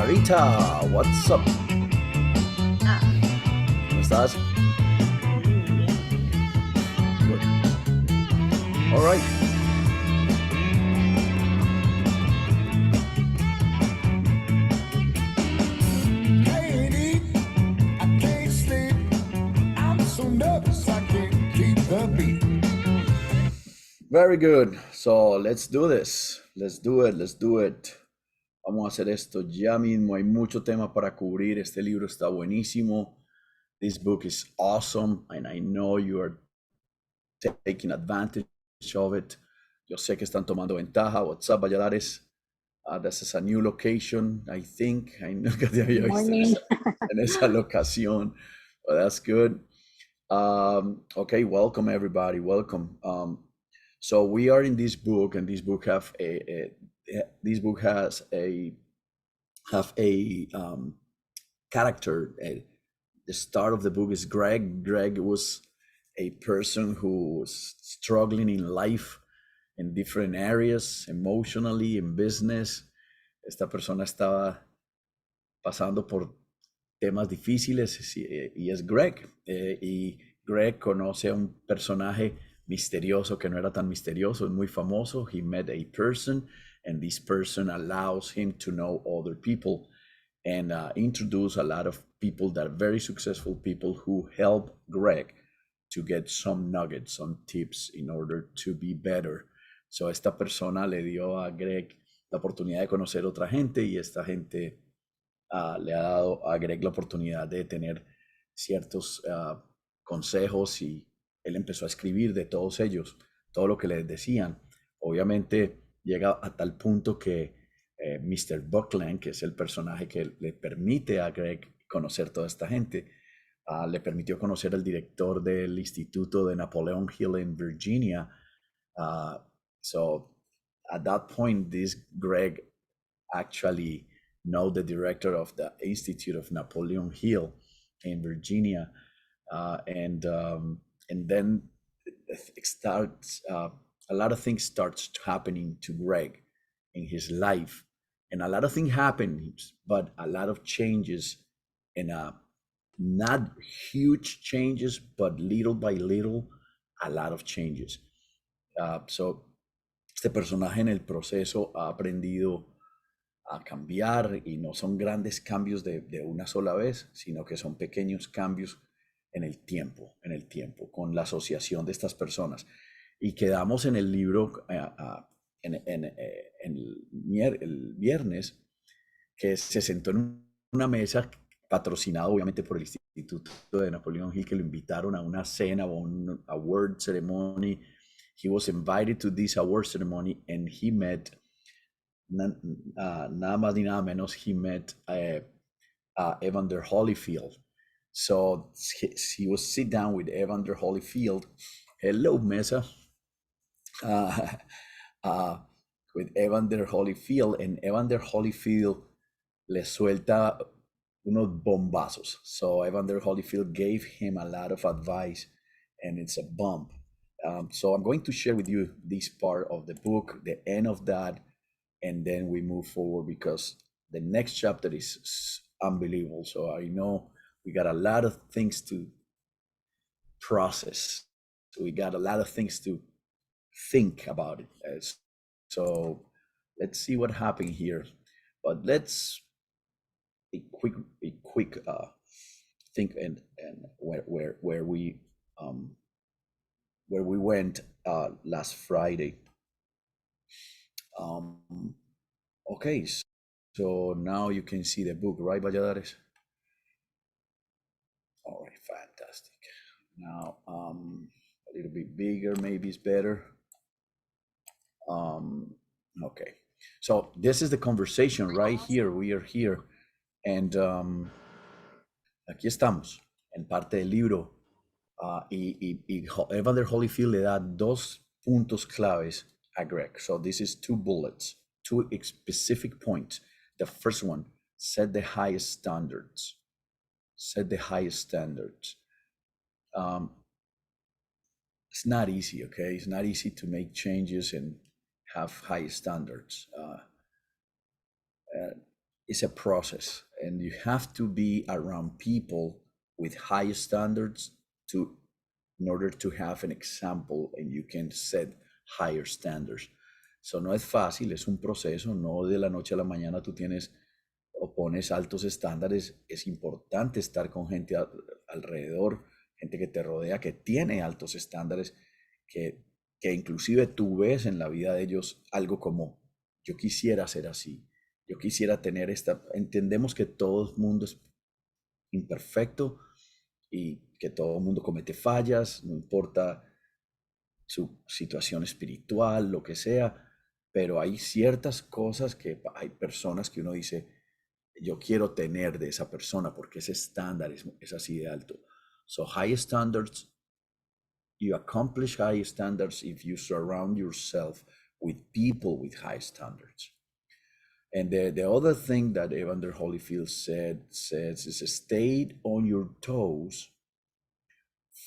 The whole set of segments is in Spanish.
Sarita, what's up? ¿Cómo estás? Good. All right. Can't eat, I can't sleep. I'm so nervous I can't keep the beat. Very good. So let's do this. Let's do it. Let's do it. Vamos a hacer esto ya mismo. Hay mucho tema para cubrir. Este libro está buenísimo. This book is awesome, and I know you are taking advantage of it. Yo sé que están tomando ventaja. What's up, Valladares? This is a new location, I think. I know que te había visto en esa locación. Well, that's good. Okay, welcome everybody. Welcome. So we are in this book, and this book has a character. The start of the book is Greg. Greg was a person who was struggling in life in different areas, emotionally, in business. Esta persona estaba pasando por temas difíciles y es Greg. Y Greg conoce a un personaje misterioso que no era tan misterioso, es muy famoso. He met a person, and this person allows him to know other people and introduce a lot of people that are very successful people who help Greg to get some nuggets, some tips in order to be better. So esta persona le dio a Greg la oportunidad de conocer otra gente, y esta gente le ha dado a Greg la oportunidad de tener ciertos consejos, y él empezó a escribir de todos ellos, todo lo que les decían. Obviamente llega a tal punto que Mr. Buckland, que es el personaje que le permite a Greg conocer toda esta gente, le permitió conocer al director del Instituto de Napoleon Hill en Virginia. So at that point, this Greg actually know the director of the Institute of Napoleon Hill in Virginia, and then it starts. A lot of things starts happening to Greg in his life, and a lot of things happen, but a lot of changes, and not huge changes, but little by little, a lot of changes. So este personaje en el proceso ha aprendido a cambiar, y no son grandes cambios de una sola vez, sino que son pequeños cambios en el tiempo, con la asociación de estas personas. Y quedamos en el libro el viernes, que se sentó en una mesa patrocinado obviamente por el Instituto de Napoleon Hill, que lo invitaron a una cena o un award ceremony. He was invited to this award ceremony, and he met nada más ni nada menos, he met Evander Holyfield. So he was sit down with Evander Holyfield. Hello, Mesa. With Evander Holyfield, and Evander Holyfield le suelta unos bombazos. So Evander Holyfield gave him a lot of advice, and it's a bump. So I'm going to share with you this part of the book, the end of that, and then we move forward, because the next chapter is unbelievable. So I know we got a lot of things to process. So we got a lot of things to think about it. So let's see what happened here. But let's a quick think and where we went last Friday. Okay, so now you can see the book, right, Valladares? All right, fantastic. Now a little bit bigger, maybe it's better. Okay, so this is the conversation right here. We are here, and aquí estamos en parte del libro. Y Evander Holyfield le da dos puntos claves a Greg. So this is two bullets, two specific points. The first one, set the highest standards. Set the highest standards. It's not easy, okay? It's not easy to make changes and have high standards. it's a process, and you have to be around people with high standards to in order to have an example and you can set higher standards. So no es fácil, es un proceso, no de la noche a la mañana tú tienes o pones altos estándares. Es importante estar con gente alrededor, gente que te rodea, que tiene altos estándares, que inclusive tú ves en la vida de ellos algo como, yo quisiera ser así, yo quisiera tener esta. Entendemos que todo el mundo es imperfecto y que todo el mundo comete fallas, no importa su situación espiritual, lo que sea, pero hay ciertas cosas que hay personas que uno dice, yo quiero tener de esa persona porque ese estándar es así de alto. So high standards, you accomplish high standards if you surround yourself with people with high standards. And the other thing that Evander Holyfield says is stay on your toes,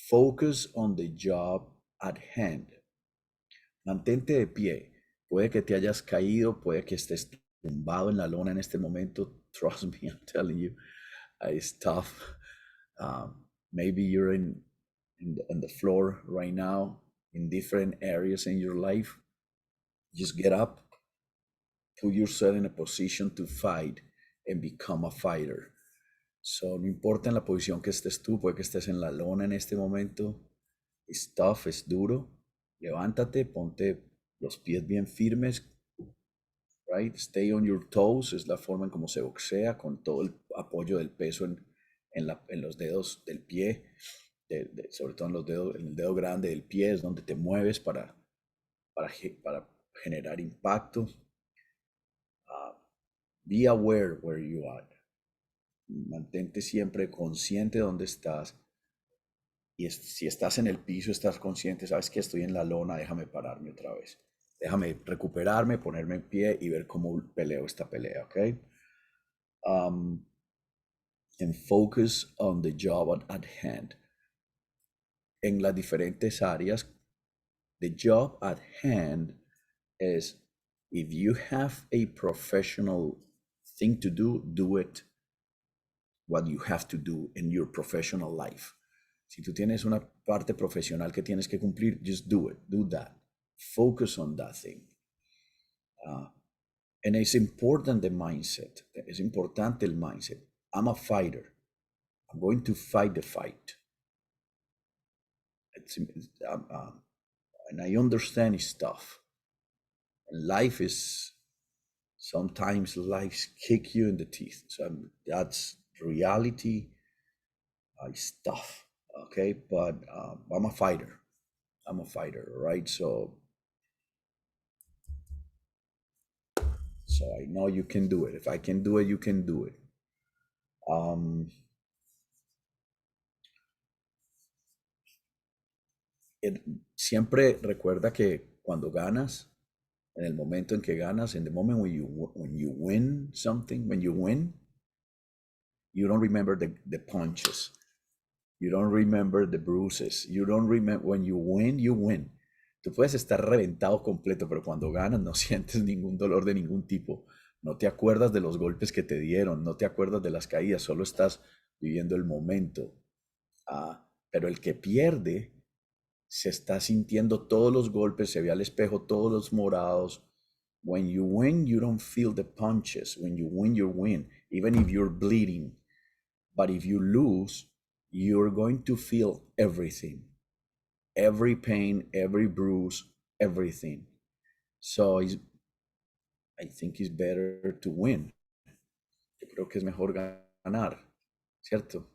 focus on the job at hand. Mantente de pie. Puede que te hayas caído, puede que estés tumbado en la lona en este momento. Trust me, I'm telling you, it's tough. Maybe you're on the floor right now in different areas in your life. Just get up, put yourself in a position to fight and become a fighter. So, no importa en la posición que estés tú, puede que estés en la lona en este momento. Es tough, es duro. Levántate, ponte los pies bien firmes, right? Stay on your toes, es la forma en cómo se boxea, con todo el apoyo del peso en los dedos del pie, sobre todo en el dedo grande del pie, es donde te mueves para generar impacto. Be aware where you are. Mantente siempre consciente de dónde estás. Y si estás en el piso, estás consciente, sabes que estoy en la lona, déjame pararme otra vez. Déjame recuperarme, ponerme en pie y ver cómo peleo esta pelea, ¿ok? And focus on the job at hand. En las diferentes áreas, the job at hand is if you have a professional thing to do it what you have to do in your professional life. Si tú tienes una parte profesional que tienes que cumplir, just do it, do that. Focus on that thing. And it's important the mindset. Es importante el mindset. I'm a fighter. I'm going to fight the fight. And I understand it's tough. And life is, sometimes life kick you in the teeth. So that's reality. It's tough. Okay, but I'm a fighter. I'm a fighter, right? So I know you can do it. If I can do it, you can do it. Siempre recuerda que cuando ganas, en el momento en que ganas, in the moment when you win something, when you win, you don't remember the punches. You don't remember the bruises. You don't remember when you win, you win. Tú puedes estar reventado completo, pero cuando ganas no sientes ningún dolor de ningún tipo. No te acuerdas de los golpes que te dieron, no te acuerdas de las caídas, solo estás viviendo el momento. Pero el que pierde se está sintiendo todos los golpes, se ve al espejo todos los morados. When you win, you don't feel the punches. When you win, you win, even if you're bleeding. But if you lose, you're going to feel everything. Every pain, every bruise, everything. So I think it's better to win. Yo creo que es mejor ganar, ¿cierto?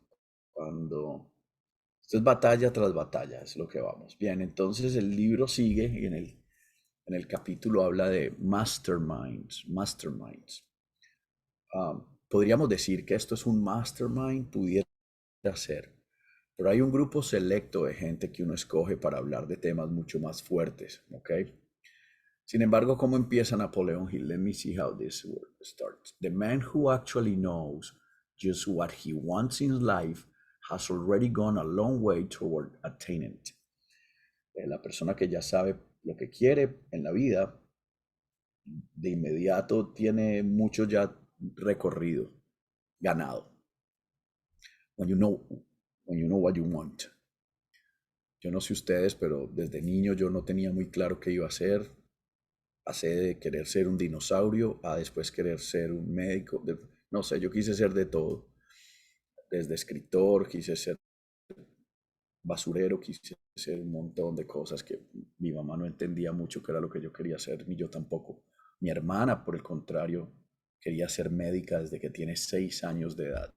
Esto es batalla tras batalla, es lo que vamos. Bien, entonces el libro sigue y en el capítulo habla de masterminds. Podríamos decir que esto es un mastermind, pudiera ser, pero hay un grupo selecto de gente que uno escoge para hablar de temas mucho más fuertes, ¿ok? Sin embargo, ¿cómo empieza Napoleon Hill? Let me see how this word starts. The man who actually knows just what he wants in life has already gone a long way toward attaining it. La persona que ya sabe lo que quiere en la vida, de inmediato tiene mucho ya recorrido ganado. When you know what you want. Yo no sé ustedes, pero desde niño yo no tenía muy claro qué iba a hacer. Pasé de querer ser un dinosaurio a después querer ser un médico. No sé, yo quise ser de todo. Desde escritor, quise ser basurero, quise ser un montón de cosas que mi mamá no entendía mucho qué era lo que yo quería hacer, ni yo tampoco. Mi hermana, por el contrario, quería ser médica desde que tiene 6 años de edad.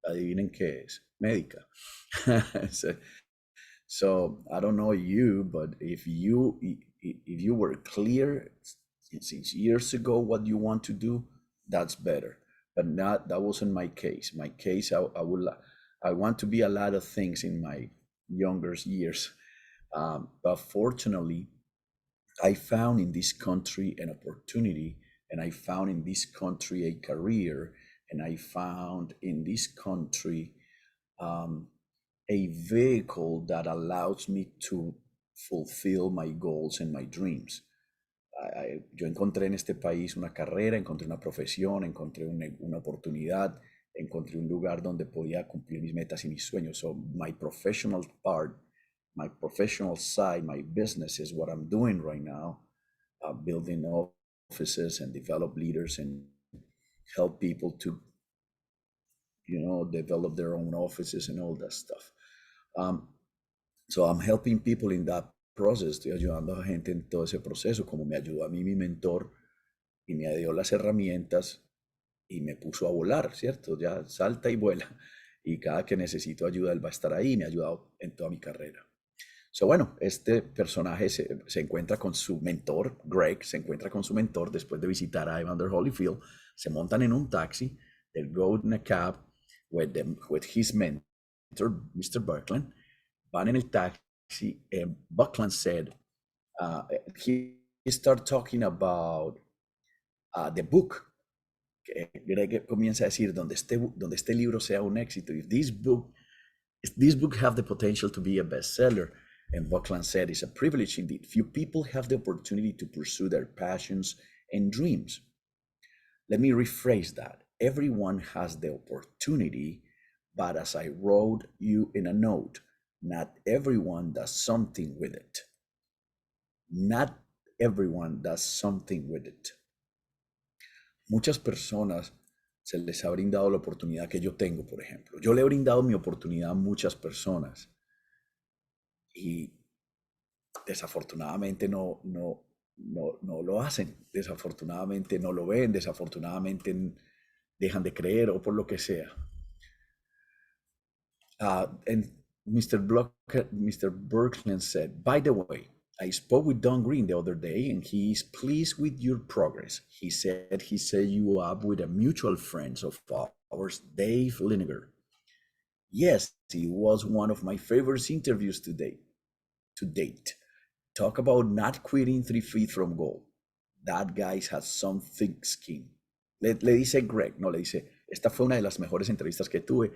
Adivinen qué es, médica. So I don't know you, but if you were clear since years ago what you want to do, that's better. But that wasn't my case. My case, I want to be a lot of things in my younger years, but fortunately, I found in this country an opportunity, and I found in this country a career, and I found in this country um, a vehicle that allows me to fulfill my goals and my dreams. Yo encontré en este país una carrera, encontré una profesión, encontré una oportunidad, encontré un lugar donde podía cumplir mis metas y mis sueños. So my professional part, my professional side, my business is what I'm doing right now, building offices and develop leaders and help people to, develop their own offices and all that stuff. So I'm helping people in that process. Estoy ayudando a gente en todo ese proceso, como me ayudó a mí mi mentor y me dio las herramientas y me puso a volar, ¿cierto? Ya salta y vuela. Y cada que necesito ayuda, él va a estar ahí. Me ha ayudado en toda mi carrera. So, bueno, este personaje se encuentra con su mentor, Greg, se encuentra con su mentor después de visitar a Evander Holyfield. Se montan en un taxi. They go in a cab with his mentor, Mr. Buckland. Van en el taxi, and Buckland said, he started talking about the book. Greg comienza a decir, donde este libro sea un éxito, if this book have the potential to be a bestseller. And Buckland said, it's a privilege indeed. Few people have the opportunity to pursue their passions and dreams. Let me rephrase that. Everyone has the opportunity, but as I wrote you in a note, not everyone does something with it. Not everyone does something with it. Muchas personas se les ha brindado la oportunidad que yo tengo, por ejemplo. Yo le he brindado mi oportunidad a muchas personas y desafortunadamente no lo hacen, desafortunadamente no lo ven, desafortunadamente dejan de creer o por lo que sea. And Mr. Berkland said, by the way, I spoke with Don Green the other day and he is pleased with your progress. He said he set you up with a mutual friend of ours, Dave Liniger. Yes, he was one of my favorite interviews to date. Talk about not quitting 3 feet from goal. That guy has some thick skin. Le dice Greg, no, le dice, esta fue una de las mejores entrevistas que tuve.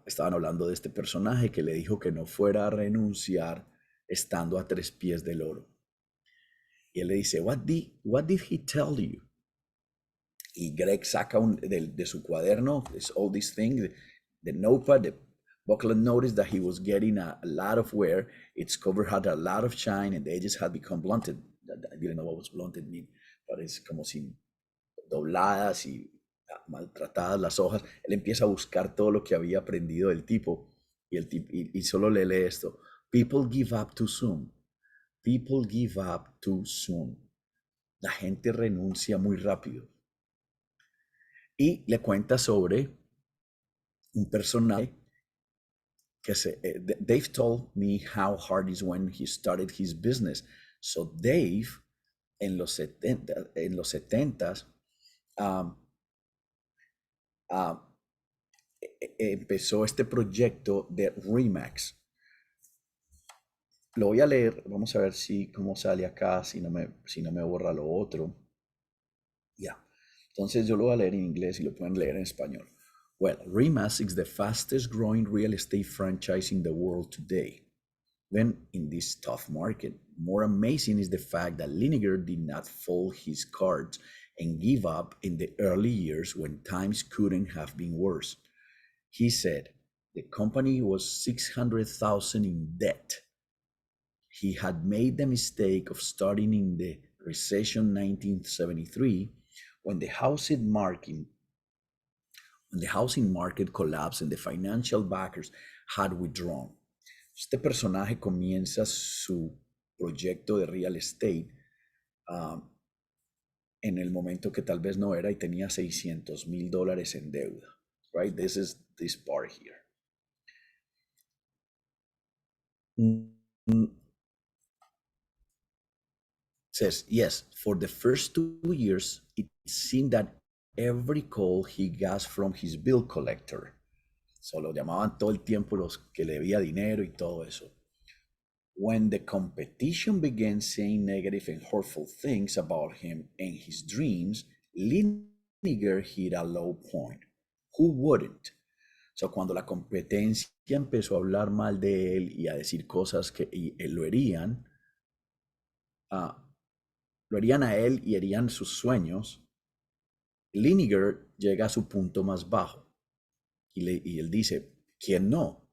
Estaban hablando de este personaje que le dijo que no fuera a renunciar estando a 3 pies del oro. Y él le dice, what did he tell you? Y Greg saca de su cuaderno, all these things, the notepad, the Buckland noticed that he was getting a lot of wear. Its cover had a lot of shine and the edges had become blunted. I didn't know what was blunted mean, but es como si dobladas y maltratadas las hojas. Él empieza a buscar todo lo que había aprendido del tipo y solo le lee esto. People give up too soon. People give up too soon. La gente renuncia muy rápido. Y le cuenta sobre un personaje que Dave told me how hard is when he started his business. So Dave, en los 70s, empezó este proyecto de Remax. Lo voy a leer, vamos a ver cómo sale acá, si no me borra lo otro. Ya. Entonces yo lo voy a leer en inglés y lo pueden leer en español. Well, Remax is the fastest growing real estate franchise in the world today. Even in this tough market, more amazing is the fact that Liniger did not fold his cards and give up in the early years when times couldn't have been worse. He said the company was 600,000 in debt. He had made the mistake of starting in the recession 1973 when the housing market collapsed and the financial backers had withdrawn. Este personaje comienza su proyecto de real estate en el momento que tal vez no era y tenía $600,000 en deuda. Right? This is this part here. Says, yes, for the first 2 years, it seemed that every call he got from his bill collector. Solo llamaban todo el tiempo los que le debía dinero y todo eso. When the competition began saying negative and hurtful things about him and his dreams, Liniger hit a low point. Who wouldn't? So, cuando la competencia empezó a hablar mal de él y a decir cosas que lo herían a él y herían sus sueños, Liniger llega a su punto más bajo. Y él dice, ¿quién no?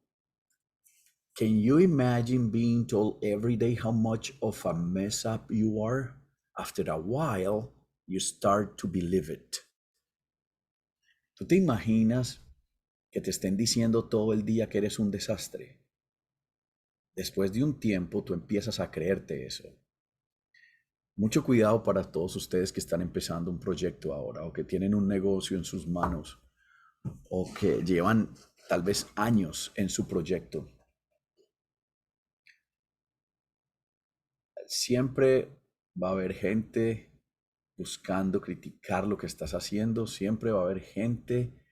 Can you imagine being told every day how much of a mess up you are? After a while, you start to believe it. ¿Tú te imaginas que te estén diciendo todo el día que eres un desastre? Después de un tiempo, tú empiezas a creerte eso. Mucho cuidado para todos ustedes que están empezando un proyecto ahora o que tienen un negocio en sus manos o que llevan tal vez años en su proyecto. Siempre va a haber gente buscando criticar lo que estás haciendo. Siempre va a haber gente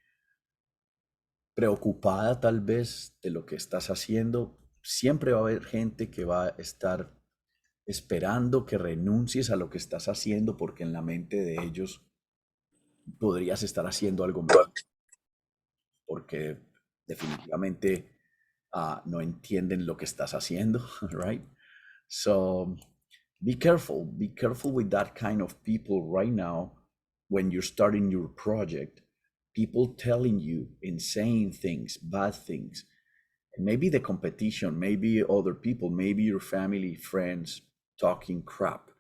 preocupada tal vez de lo que estás haciendo. Siempre va a haber gente que va a estar esperando que renuncies a lo que estás haciendo porque en la mente de ellos podrías estar haciendo algo mejor. Porque definitivamente no entienden lo que estás haciendo, right? So be careful with that kind of people right now when you're starting your project. People telling you and saying things, bad things. Maybe the competition, maybe other people, maybe your family, friends talking crap.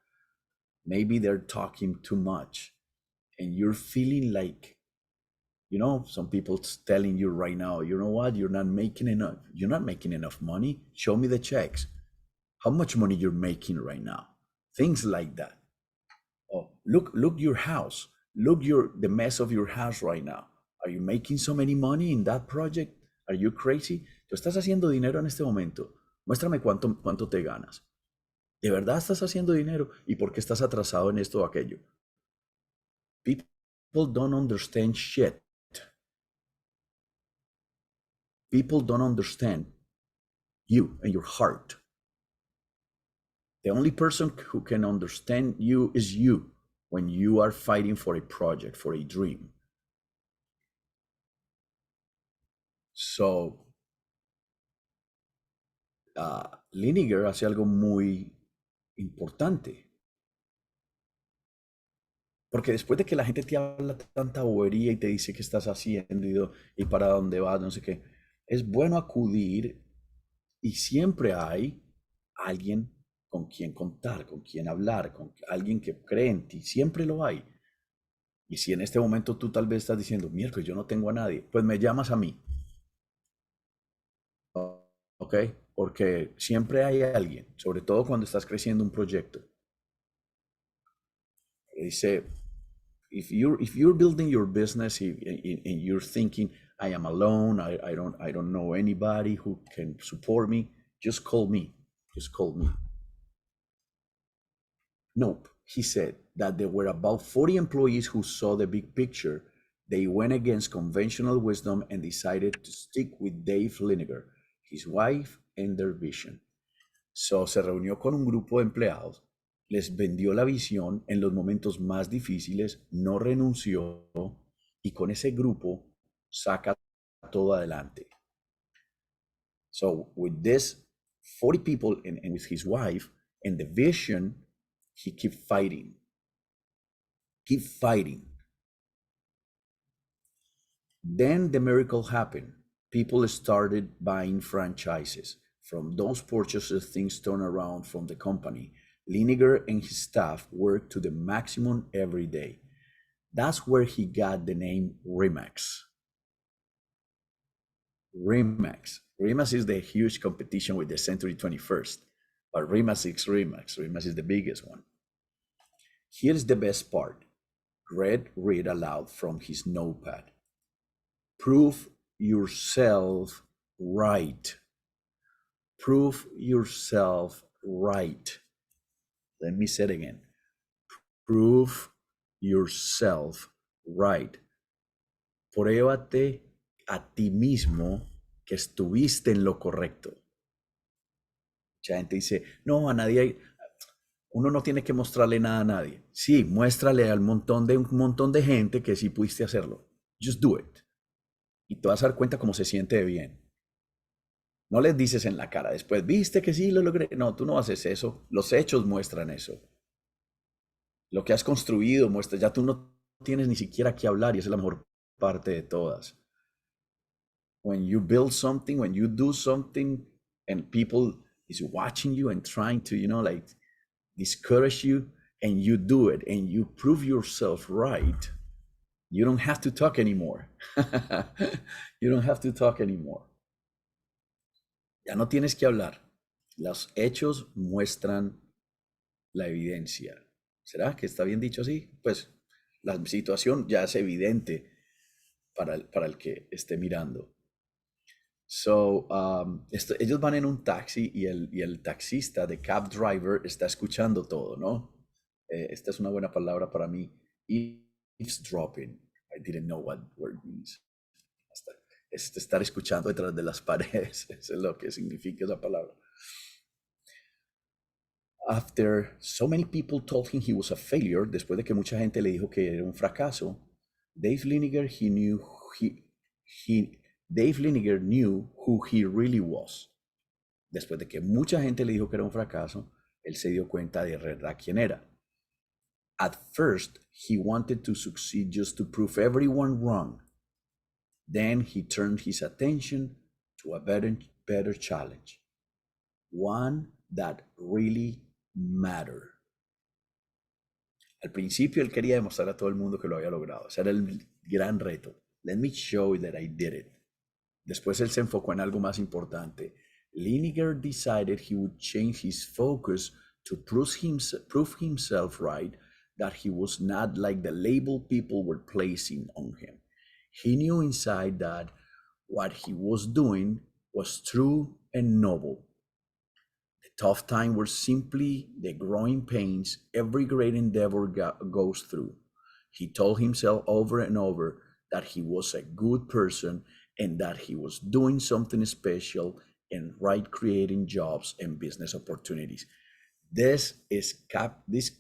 Maybe they're talking too much and you're feeling like, some people telling you right now, you know what, you're not making enough money. Show me the checks. How much money you're making right now? Things like that. Oh, look your house. Look the mess of your house right now. Are you making so many money in that project? Are you crazy? ¿Tú estás haciendo dinero en este momento? Muéstrame cuánto te ganas. ¿De verdad estás haciendo dinero? ¿Y por qué estás atrasado en esto o aquello? People don't understand shit. People don't understand you and your heart. The only person who can understand you is you when you are fighting for a project, for a dream. So, Liniger hace algo muy importante. Porque después de que la gente te habla tanta bobería y te dice qué estás haciendo y para dónde vas, no sé qué, es bueno acudir y siempre hay alguien con quien contar, con quien hablar, con alguien que cree en ti, siempre lo hay. Y si en este momento tú tal vez estás diciendo, miércoles, yo no tengo a nadie, pues me llamas a mí. ¿Ok? Porque siempre hay alguien, sobre todo cuando estás creciendo un proyecto. Dice, if you're building your business and you're thinking, I am alone, I don't know anybody who can support me, just call me. Just call me. Nope. He said that there were about 40 employees who saw the big picture. They went against conventional wisdom and decided to stick with Dave Liniger, his wife, and their vision. So se reunió con un grupo de empleados, les vendió la visión en los momentos más difíciles, no renunció y con ese grupo saca todo adelante. So with this 40 people and with his wife and the vision, he kept fighting. Keep fighting. Then the miracle happened. People started buying franchises. From those purchases, things turned around from the company. Liniger and his staff worked to the maximum every day. That's where he got the name Remax. Remax. Remax is the huge competition with the Century 21st, but Remax is Remax. Remax is the biggest one. Here's the best part. Greg read aloud from his notepad. Prove yourself right. Prove yourself right. Let me say it again. Prove yourself right. Pruébate a ti mismo que estuviste en lo correcto. Mucha gente dice, no, a nadie, uno no tiene que mostrarle nada a nadie. Sí, muéstrale al un montón de gente que sí pudiste hacerlo. Just do it. Y te vas a dar cuenta cómo se siente bien. No les dices en la cara después, viste que sí lo logré. No, tú no haces eso. Los hechos muestran eso. Lo que has construido muestra, ya tú no tienes ni siquiera que hablar y esa es la mejor parte de todas. When you build something, when you do something and people is watching you and trying to, like discourage you, and you do it and you prove yourself right, you don't have to talk anymore. You don't have to talk anymore. Ya no tienes que hablar. Los hechos muestran la evidencia. ¿Será que está bien dicho así? Pues la situación ya es evidente para el que esté mirando. So, ellos van en un taxi y el taxista, the cab driver, está escuchando todo, ¿no? Esta es una buena palabra para mí. Eavesdropping. I didn't know what word means. Estar escuchando detrás de las paredes. Eso es lo que significa esa palabra. After so many people told him he was a failure, después de que mucha gente le dijo que era un fracaso, Dave Liniger knew who he really was. Después de que mucha gente le dijo que era un fracaso, él se dio cuenta de verdad quién era. At first, he wanted to succeed just to prove everyone wrong. Then he turned his attention to a better challenge, one that really mattered. Al principio él quería demostrar a todo el mundo que lo había logrado. Ese era el gran reto. Let me show you that I did it. Después él se enfocó en algo más importante. Liniger decided he would change his focus to prove himself right, that he was not like the label people were placing on him. He knew inside that what he was doing was true and noble. The tough times were simply the growing pains every great endeavor goes through. He told himself over and over that he was a good person and that he was doing something special and right, creating jobs and business opportunities. This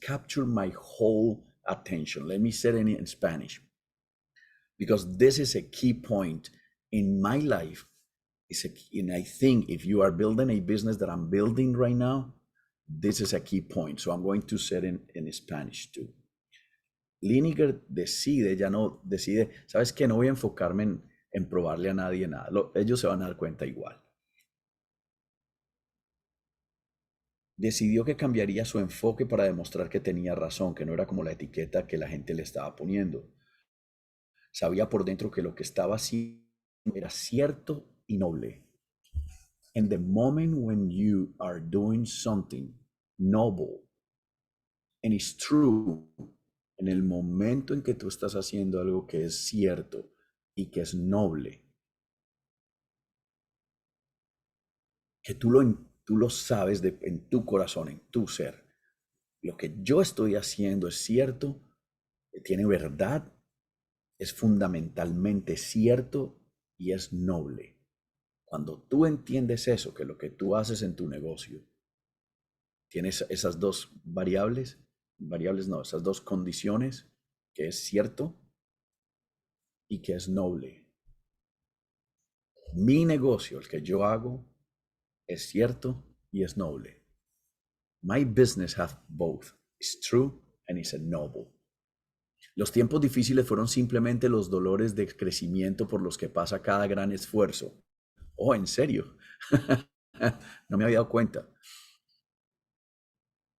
captured my whole attention. Let me say it in Spanish, because this is a key point in my life. And I think if you are building a business that I'm building right now, this is a key point. So I'm going to say it in Spanish too. Liniger decide, ¿sabes qué? No voy a enfocarme en probarle a nadie nada. Ellos se van a dar cuenta igual. Decidió que cambiaría su enfoque para demostrar que tenía razón, que no era como la etiqueta que la gente le estaba poniendo. Sabía por dentro que lo que estaba haciendo era cierto y noble. And the moment when you are doing something noble and it's true, en el momento en que tú estás haciendo algo que es cierto y que es noble, que tú lo sabes en tu corazón, en tu ser, lo que yo estoy haciendo es cierto, tiene verdad, es fundamentalmente cierto y es noble. Cuando tú entiendes eso, que lo que tú haces en tu negocio, tienes esas dos esas dos condiciones, que es cierto y que es noble. Mi negocio, el que yo hago, es cierto y es noble. My business has both. It's true and it's a noble. Los tiempos difíciles fueron simplemente los dolores de crecimiento por los que pasa cada gran esfuerzo. Oh, ¿en serio? No me había dado cuenta.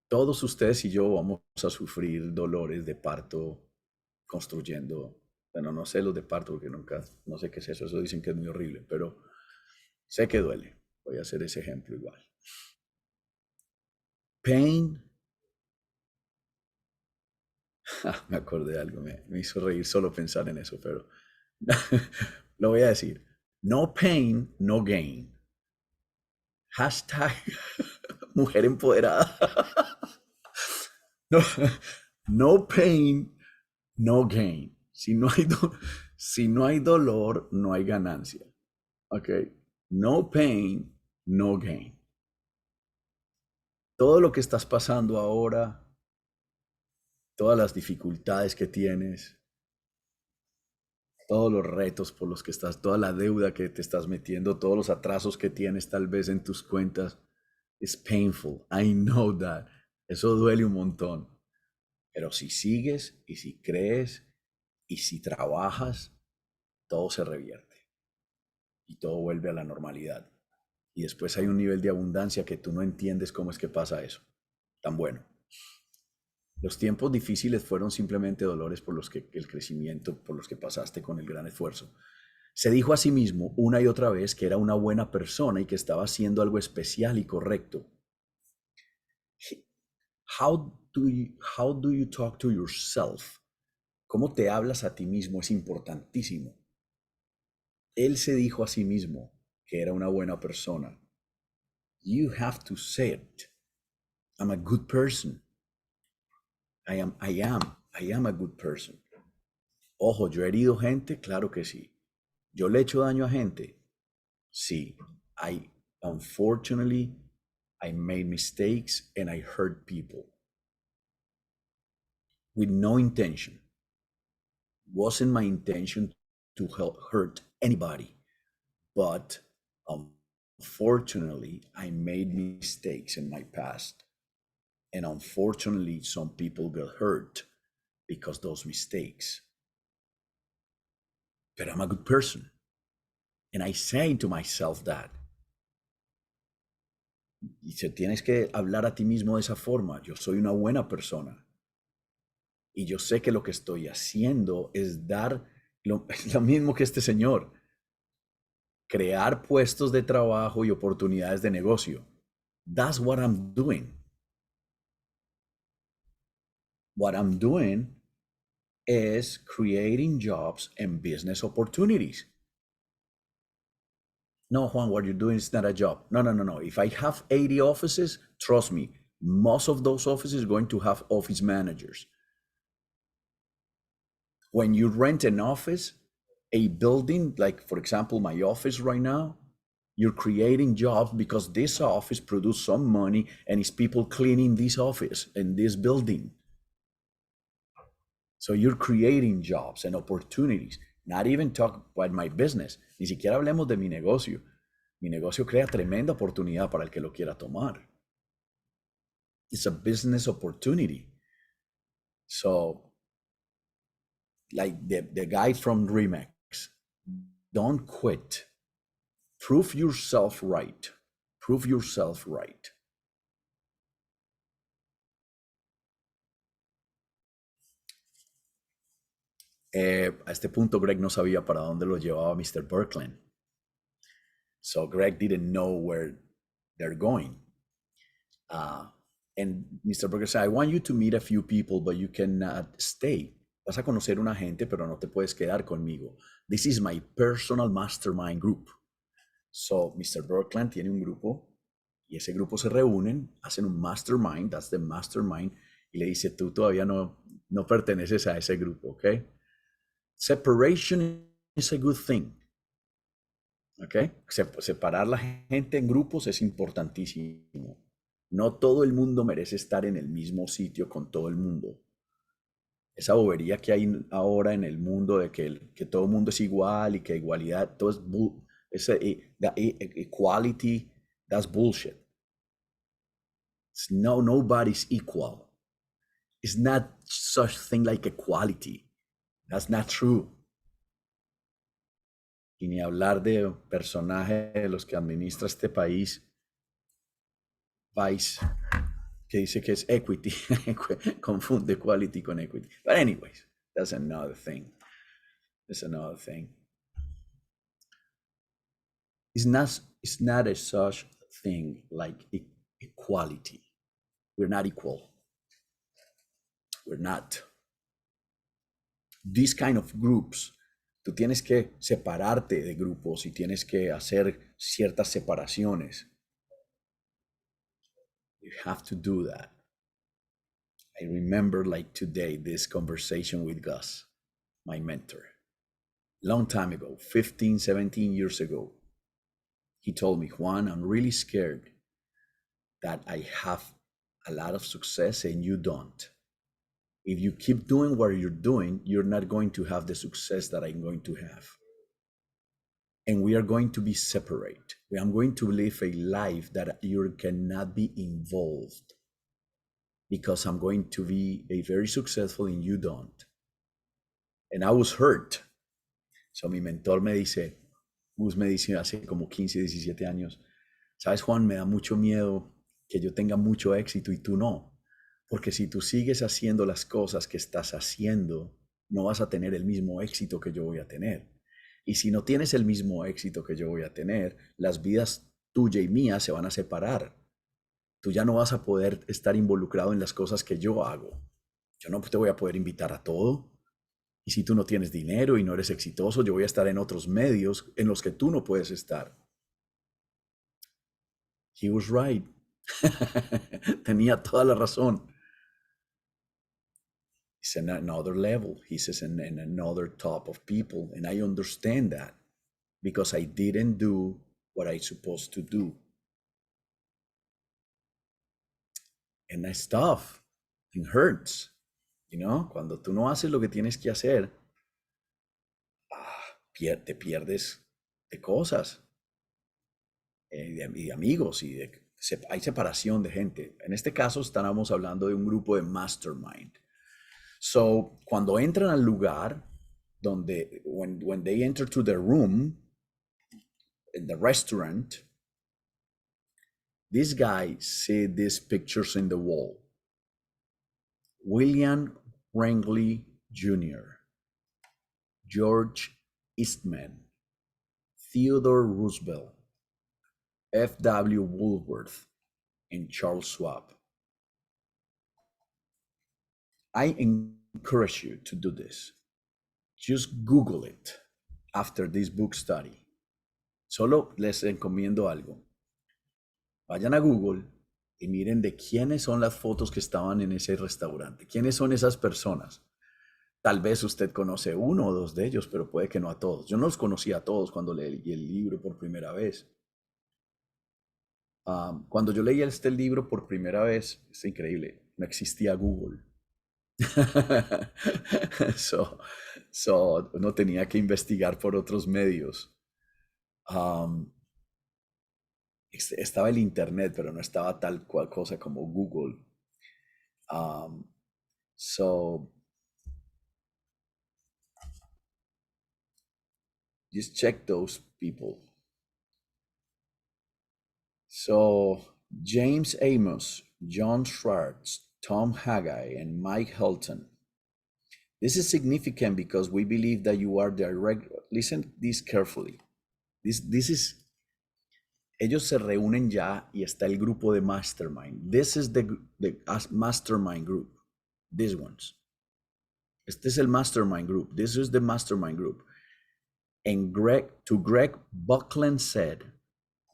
Todos ustedes y yo vamos a sufrir dolores de parto construyendo. Bueno, no sé los de parto porque nunca, no sé qué es eso. Eso dicen que es muy horrible, pero sé que duele. Voy a hacer ese ejemplo igual. Pain. Me acordé de algo, me hizo reír solo pensar en eso, pero lo voy a decir. No pain, no gain. Hashtag mujer empoderada. No, no pain, no gain. Si no hay dolor, no hay ganancia. Ok. No pain, no gain. Todo lo que estás pasando ahora, todas las dificultades que tienes, todos los retos por los que estás, toda la deuda que te estás metiendo, todos los atrasos que tienes tal vez en tus cuentas, es painful. I know that. Eso duele un montón. Pero si sigues y si crees y si trabajas, todo se revierte y todo vuelve a la normalidad. Y después hay un nivel de abundancia que tú no entiendes cómo es que pasa eso. Tan bueno. Los tiempos difíciles fueron simplemente dolores por los que el crecimiento, por los que pasaste con el gran esfuerzo. Se dijo a sí mismo una y otra vez que era una buena persona y que estaba haciendo algo especial y correcto. How do you talk to yourself? ¿Cómo te hablas a ti mismo? Es importantísimo. Él se dijo a sí mismo que era una buena persona. You have to say it. I'm a good person. I am a good person. Ojo, ¿yo he herido gente? Claro que sí. ¿Yo le he hecho daño a gente? Sí. Unfortunately, I made mistakes and I hurt people. With no intention. Wasn't my intention to hurt anybody. But unfortunately, I made mistakes in my past. And unfortunately, some people got hurt because those mistakes. But I'm a good person. And I say to myself that. Y te tienes que hablar a ti mismo de esa forma. Yo soy una buena persona. Y yo sé que lo que estoy haciendo es dar lo mismo que este señor. Crear puestos de trabajo y oportunidades de negocio. That's what I'm doing. What I'm doing is creating jobs and business opportunities. No, Juan, what you're doing is not a job. No. If I have 80 offices, trust me, most of those offices are going to have office managers. When you rent an office, a building, like for example, my office right now, you're creating jobs because this office produces some money and it's people cleaning this office and this building. So you're creating jobs and opportunities. Not even talk about my business. Ni siquiera hablemos de mi negocio. Mi negocio crea tremenda oportunidad para el que lo quiera tomar. It's a business opportunity. So, like the guy from Remax, don't quit. Prove yourself right. Prove yourself right. A este punto, Greg no sabía para dónde lo llevaba Mr. Berkland. So Greg didn't know where they're going. And Mr. Berkland said, I want you to meet a few people, but you cannot stay. Vas a conocer una gente, pero no te puedes quedar conmigo. This is my personal mastermind group. So Mr. Berkland tiene un grupo y ese grupo se reúnen, hacen un mastermind, that's the mastermind, y le dice, tú todavía no perteneces a ese grupo, ¿ok? Separation is a good thing. ¿Ok? Separar la gente en grupos es importantísimo. No todo el mundo merece estar en el mismo sitio con todo el mundo. Esa bobería que hay ahora en el mundo de que todo el mundo es igual y que igualdad, todo es equality, that's bullshit. No, nobody's equal. It's not such thing like equality. That's not true. Y ni hablar de personajes de los que administra este país, Vice, que dice que es equity. Confunde equality con equity. But anyways, that's another thing. That's another thing. It's not a such thing like equality. We're not equal. We're not. These kind of groups, tú tienes que separarte de grupos y tienes que hacer ciertas separaciones. You have to do that. I remember like today this conversation with Gus, my mentor. Long time ago, 15, 17 years ago, he told me, Juan, I'm really scared that I have a lot of success and you don't. If you keep doing what you're doing, you're not going to have the success that I'm going to have. And we are going to be separate. I'm going to live a life that you cannot be involved because I'm going to be a very successful and you don't. And I was hurt. So mi mentor me dice, Gus me dice hace como 15, 17 años, sabes Juan, me da mucho miedo que yo tenga mucho éxito y tú no. Porque si tú sigues haciendo las cosas que estás haciendo, no vas a tener el mismo éxito que yo voy a tener. Y si no tienes el mismo éxito que yo voy a tener, las vidas tuya y mía se van a separar. Tú ya no vas a poder estar involucrado en las cosas que yo hago. Yo no te voy a poder invitar a todo. Y si tú no tienes dinero y no eres exitoso, yo voy a estar en otros medios en los que tú no puedes estar. He was right. Tenía toda la razón. It's in another level. He says in another top of people. And I understand that because I didn't do what I supposed to do. And that's tough. It hurts. You know, cuando tú no haces lo que tienes que hacer, te pierdes de cosas, de amigos, y hay separación de gente. En este caso, estábamos hablando de un grupo de mastermind. So, cuando entran al lugar, donde, when they enter to the room, in the restaurant, this guy see these pictures in the wall. William Wrangley Jr., George Eastman, Theodore Roosevelt, F.W. Woolworth, and Charles Schwab. I encourage you to do this. Just Google it after this book study. Solo les encomiendo algo. Vayan a Google y miren de quiénes son las fotos que estaban en ese restaurante. ¿Quiénes son esas personas? Tal vez usted conoce uno o dos de ellos, pero puede que no a todos. Yo no los conocí a todos cuando leí el libro por primera vez. Cuando yo leí este libro por primera vez, es increíble, no existía Google. so no tenía que investigar por otros medios. Estaba el internet, pero no estaba tal cual cosa como Google. So just check those people. So James Amos, John Schwartz, Tom Haggai, and Mike Helton. This is significant because we believe that you are direct. Listen this carefully. This is. Ellos se reúnen ya y está el grupo de mastermind. This is the mastermind group. These ones. Este es el mastermind group. This is the mastermind group. And Greg Buckland said,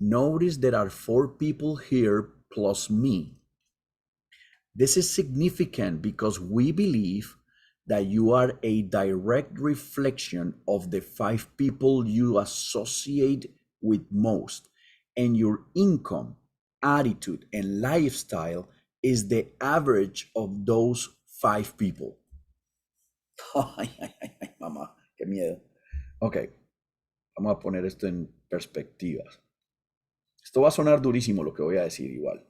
notice there are 4 people here plus me. This is significant because we believe that you are a direct reflection of the 5 people you associate with most, and your income, attitude, and lifestyle is the average of those 5 people. Ay, mamá, qué miedo. Ok, vamos a poner esto en perspectivas. Esto va a sonar durísimo lo que voy a decir igual.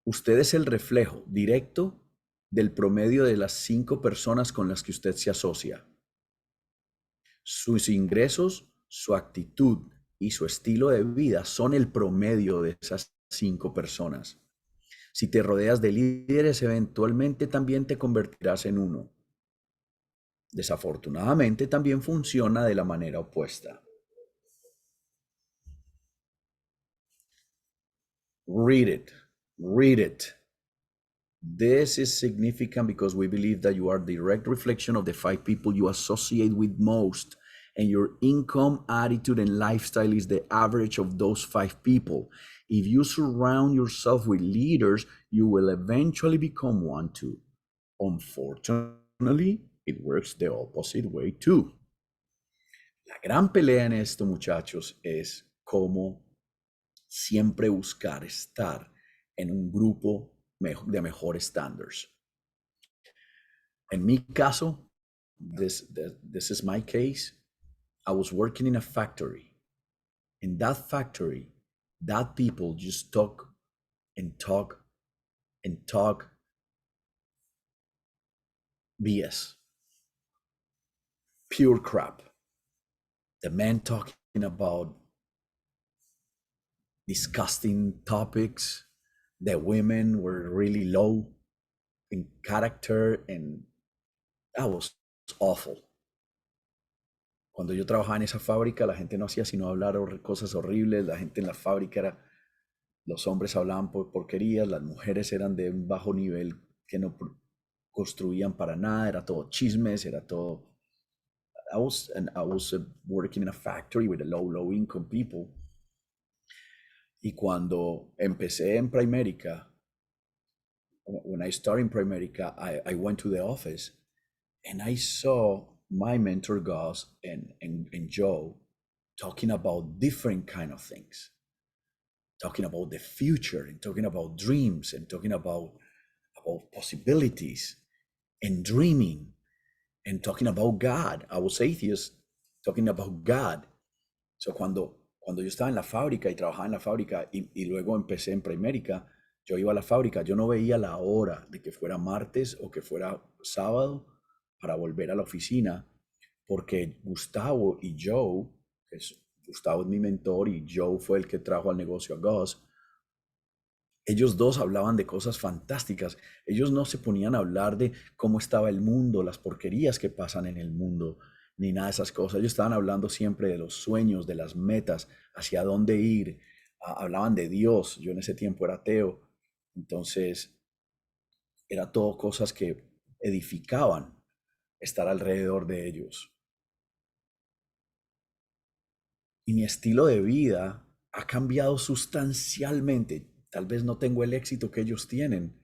Usted es el reflejo directo del promedio de las 5 personas con las que usted se asocia. Sus ingresos, su actitud y su estilo de vida son el promedio de esas 5 personas. Si te rodeas de líderes, eventualmente también te convertirás en uno. Desafortunadamente, también funciona de la manera opuesta. Read it. Read it. This is significant because we believe that you are a direct reflection of the 5 people you associate with most, and your income, attitude, and lifestyle is the average of those 5 people. If you surround yourself with leaders, you will eventually become one too. Unfortunately, it works the opposite way too. La gran pelea en esto, muchachos, es cómo siempre buscar estar en un grupo de mejores estándares. En mi caso, this is my case. I was working in a factory. In that factory, that people just talk and talk and talk BS. Pure crap. The men talking about disgusting topics. The women were really low in character, and that was awful. Cuando yo trabajaba en esa fábrica, la gente no hacía sino hablar cosas horribles. La gente en la fábrica era, los hombres hablaban por porquerías, las mujeres eran de un bajo nivel que no construían para nada, era todo chismes, era todo. I was working in a factory with a low income people. Y cuando empecé en Primerica, when I started in Primerica, I went to the office and I saw my mentor Gus and Joe talking about different kind of things, talking about the future and talking about dreams and talking about possibilities and dreaming and talking about God. I was atheist, talking about God. So cuando yo estaba en la fábrica y trabajaba en la fábrica y luego empecé en Primerica, yo iba a la fábrica, yo no veía la hora de que fuera martes o que fuera sábado para volver a la oficina, porque Gustavo y Joe, Gustavo es mi mentor y Joe fue el que trajo al negocio a Gus, ellos dos hablaban de cosas fantásticas. Ellos no se ponían a hablar de cómo estaba el mundo, las porquerías que pasan en el mundo, ni nada de esas cosas. Ellos estaban hablando siempre de los sueños, de las metas, hacia dónde ir. Hablaban de Dios. Yo en ese tiempo era ateo. Entonces, era todo cosas que edificaban estar alrededor de ellos. Y mi estilo de vida ha cambiado sustancialmente. Tal vez no tengo el éxito que ellos tienen,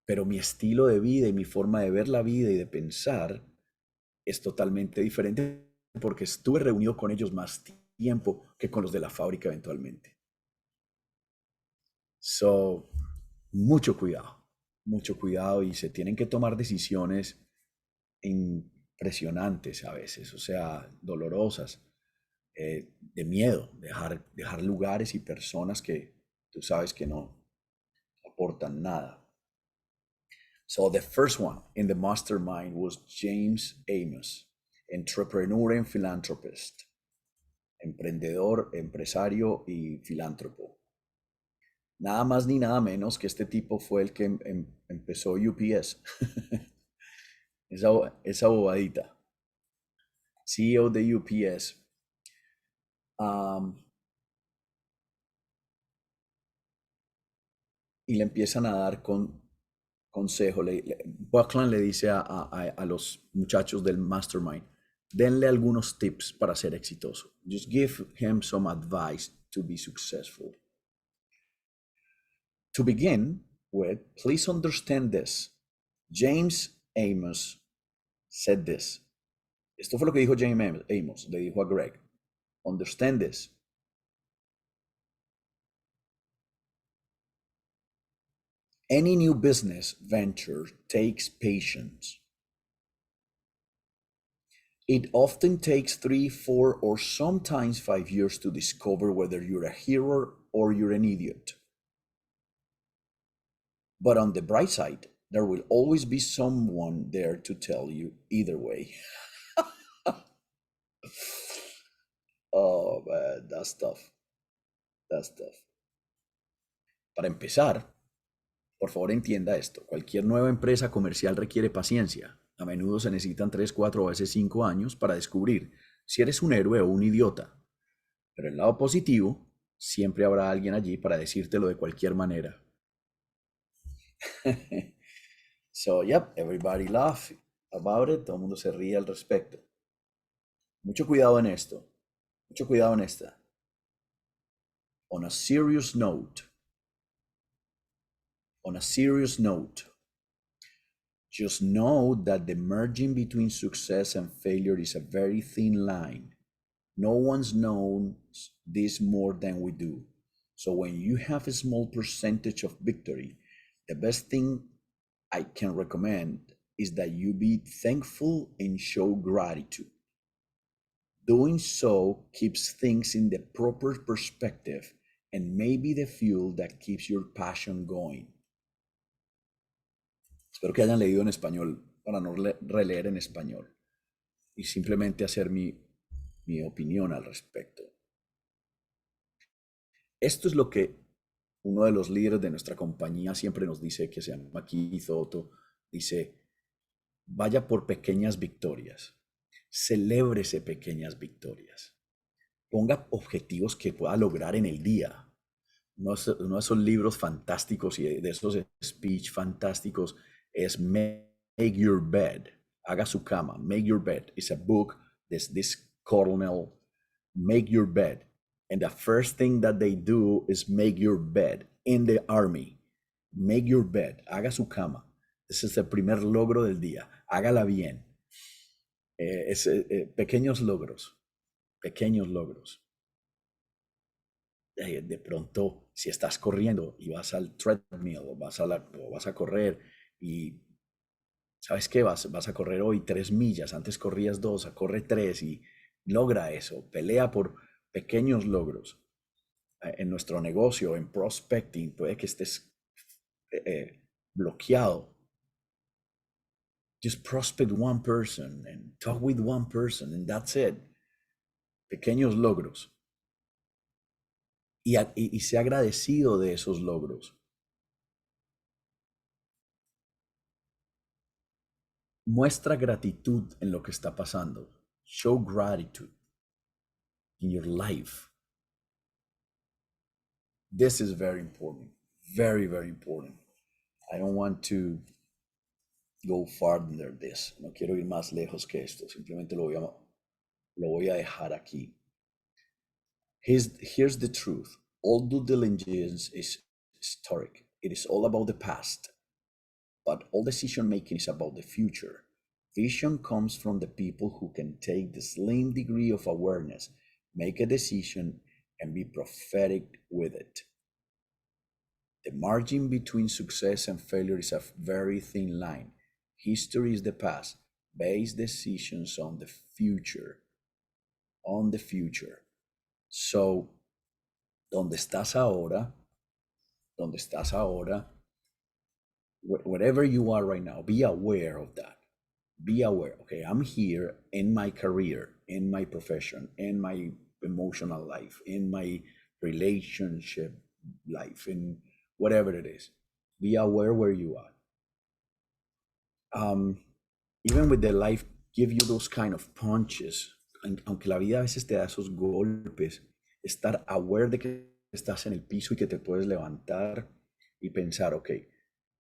pero mi estilo de vida y mi forma de ver la vida y de pensar es totalmente diferente porque estuve reunido con ellos más tiempo que con los de la fábrica eventualmente. So, mucho cuidado y se tienen que tomar decisiones impresionantes a veces, o sea, dolorosas, de miedo, dejar lugares y personas que tú sabes que no aportan nada. So the first one in the mastermind was James Amos, entrepreneur and philanthropist, emprendedor, empresario y filántropo. Nada más ni nada menos que este tipo fue el que empezó UPS. esa bobadita. CEO de UPS. Y le empiezan a dar consejo. Buckland le dice a los muchachos del mastermind, denle algunos tips para ser exitoso. Just give him some advice to be successful. To begin with, please understand this. James Amos said this. Esto fue lo que dijo James Amos. Le dijo a Greg, understand this. Any new business venture takes patience. It often takes 3, 4, or sometimes 5 years to discover whether you're a hero or you're an idiot. But on the bright side, there will always be someone there to tell you either way. Oh man, that's tough. That's tough. Para empezar, por favor entienda esto. Cualquier nueva empresa comercial requiere paciencia. A menudo se necesitan 3, 4 o a veces 5 años para descubrir si eres un héroe o un idiota. Pero el lado positivo, siempre habrá alguien allí para decírtelo de cualquier manera. So, yep, everybody laugh about it. Todo el mundo se ríe al respecto. Mucho cuidado en esto. Mucho cuidado en esta. On a serious note, just know that the margin between success and failure is a very thin line. No one's known this more than we do. So when you have a small percentage of victory, the best thing I can recommend is that you be thankful and show gratitude. Doing so keeps things in the proper perspective and may be the fuel that keeps your passion going. Espero que hayan leído en español para no releer en español y simplemente hacer mi opinión al respecto. Esto es lo que uno de los líderes de nuestra compañía siempre nos dice, que se llama Keith Otto, dice, vaya por pequeñas victorias, celébrese pequeñas victorias, ponga objetivos que pueda lograr en el día. Uno de esos libros fantásticos y de esos speech fantásticos es Make Your Bed, haga su cama. Make Your Bed is a book, this colonel, Make Your Bed. And the first thing that they do is make your bed in the army. Make your bed, haga su cama. Ese es el primer logro del día, hágala bien. Pequeños logros. De pronto, si estás corriendo y vas al treadmill o vas a correr y ¿sabes qué? Vas a correr hoy 3 millas, antes corrías 2, corre 3 y logra eso, pelea por pequeños logros. En nuestro negocio, en prospecting, puede que estés bloqueado. Just prospect one person and talk with one person and that's it. Pequeños logros. Y sea agradecido de esos logros. Muestra gratitud en lo que está pasando. Show gratitude in your life. This is very important. Very, very important. I don't want to go farther this. No quiero ir más lejos que esto. Simplemente lo voy a dejar aquí. Here's the truth. All due diligence is historic. It is all about the past. But all decision making is about the future. Vision comes from the people who can take the slim degree of awareness, make a decision, and be prophetic with it. The margin between success and failure is a very thin line. History is the past. Base decisions on the future. So, ¿dónde estás ahora? Wherever you are right now, be aware of that. Be aware. Okay, I'm here in my career, in my profession, in my emotional life, in my relationship life, in whatever it is. Be aware where you are. Even with the life give you those kind of punches, aunque la vida a veces te da esos golpes, estar aware de que estás en el piso y que te puedes levantar y pensar, ok,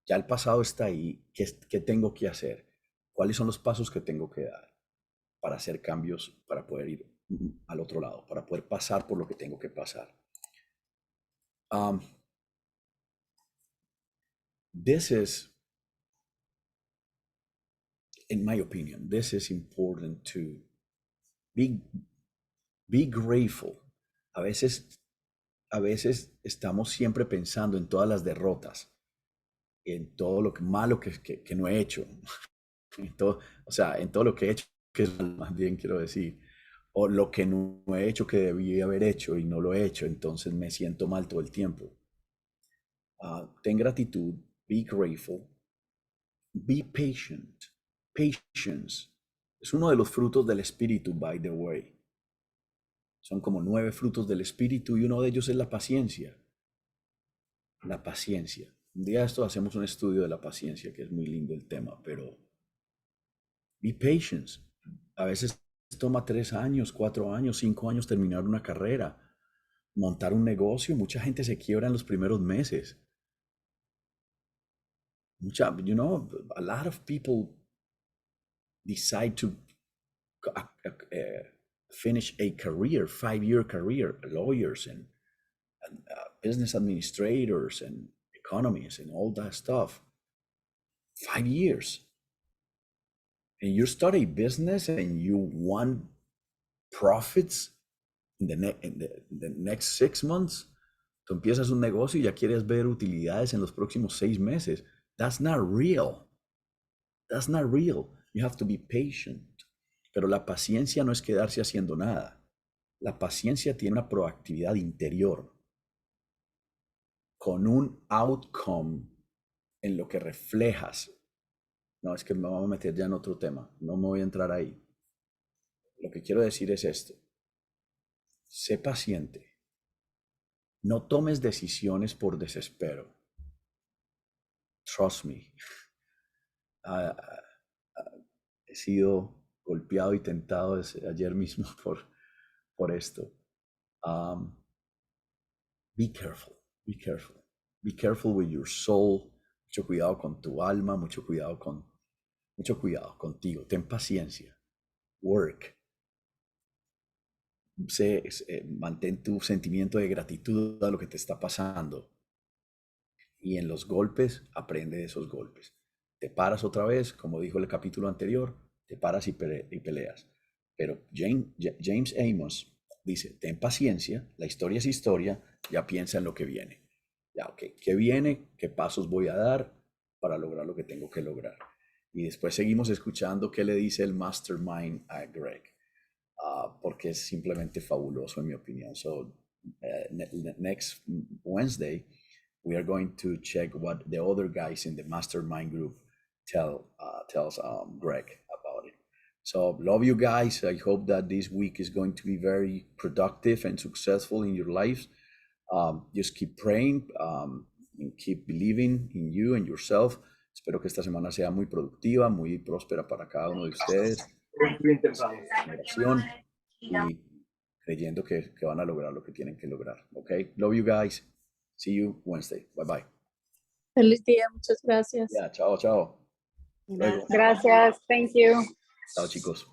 ya el pasado está ahí, ¿qué tengo que hacer? ¿Cuáles son los pasos que tengo que dar para hacer cambios, para poder ir al otro lado, para poder pasar por lo que tengo que pasar? This is, in my opinion, this is important to be grateful. A veces estamos siempre pensando en todas las derrotas, en todo lo malo que no he hecho, en todo lo que he hecho, que es más bien quiero decir, o lo que no he hecho que debí haber hecho y no lo he hecho, entonces me siento mal todo el tiempo. Ten gratitud, be grateful, be patient. Patience es uno de los frutos del espíritu, by the way. Son como 9 frutos del espíritu y uno de ellos es la paciencia. La paciencia. Un día de esto hacemos un estudio de la paciencia, que es muy lindo el tema, pero be patient. A veces toma 3 años, 4 años, 5 años terminar una carrera, montar un negocio. Mucha gente se quiebra en los primeros meses. A lot of people decide to finish a career, 5-year career, lawyers and business administrators and economists and all that stuff. 5 years. And you start a business and you want profits in the next 6 months. Tú empiezas un negocio y ya quieres ver utilidades en los próximos 6 meses. That's not real. That's not real. You have to be patient. Pero la paciencia no es quedarse haciendo nada. La paciencia tiene una proactividad interior con un outcome en lo que reflejas. No, es que me vamos a meter ya en otro tema. No me voy a entrar ahí. Lo que quiero decir es esto. Sé paciente. No tomes decisiones por desespero. Trust me. He sido golpeado y tentado desde ayer mismo por esto. Be careful, be careful. Be careful with your soul. Mucho cuidado con tu alma, mucho cuidado contigo. Ten paciencia. Work. Mantén tu sentimiento de gratitud a lo que te está pasando. Y en los golpes, aprende de esos golpes. Te paras otra vez, como dijo el capítulo anterior, te paras y peleas. Pero James Amos dice, ten paciencia, la historia es historia, ya piensa en lo que viene. Ya, ok, ¿qué viene? ¿Qué pasos voy a dar para lograr lo que tengo que lograr? Y después seguimos escuchando qué le dice el mastermind a Greg, porque es simplemente fabuloso en mi opinión. So, next Wednesday, we are going to check what the other guys in the mastermind group tells Greg about it. So love you guys. I hope that this week is going to be very productive and successful in your lives. Just keep praying, and keep believing in you and yourself. Espero que esta semana sea muy productiva, muy próspera para cada uno de ustedes. Oración y creyendo que van a lograr lo que tienen que lograr. Okay? Love you guys. See you Wednesday. Bye bye. Feliz día, muchas gracias. Yeah, chao, chao. Luego. Gracias, thank you. Chao, chicos.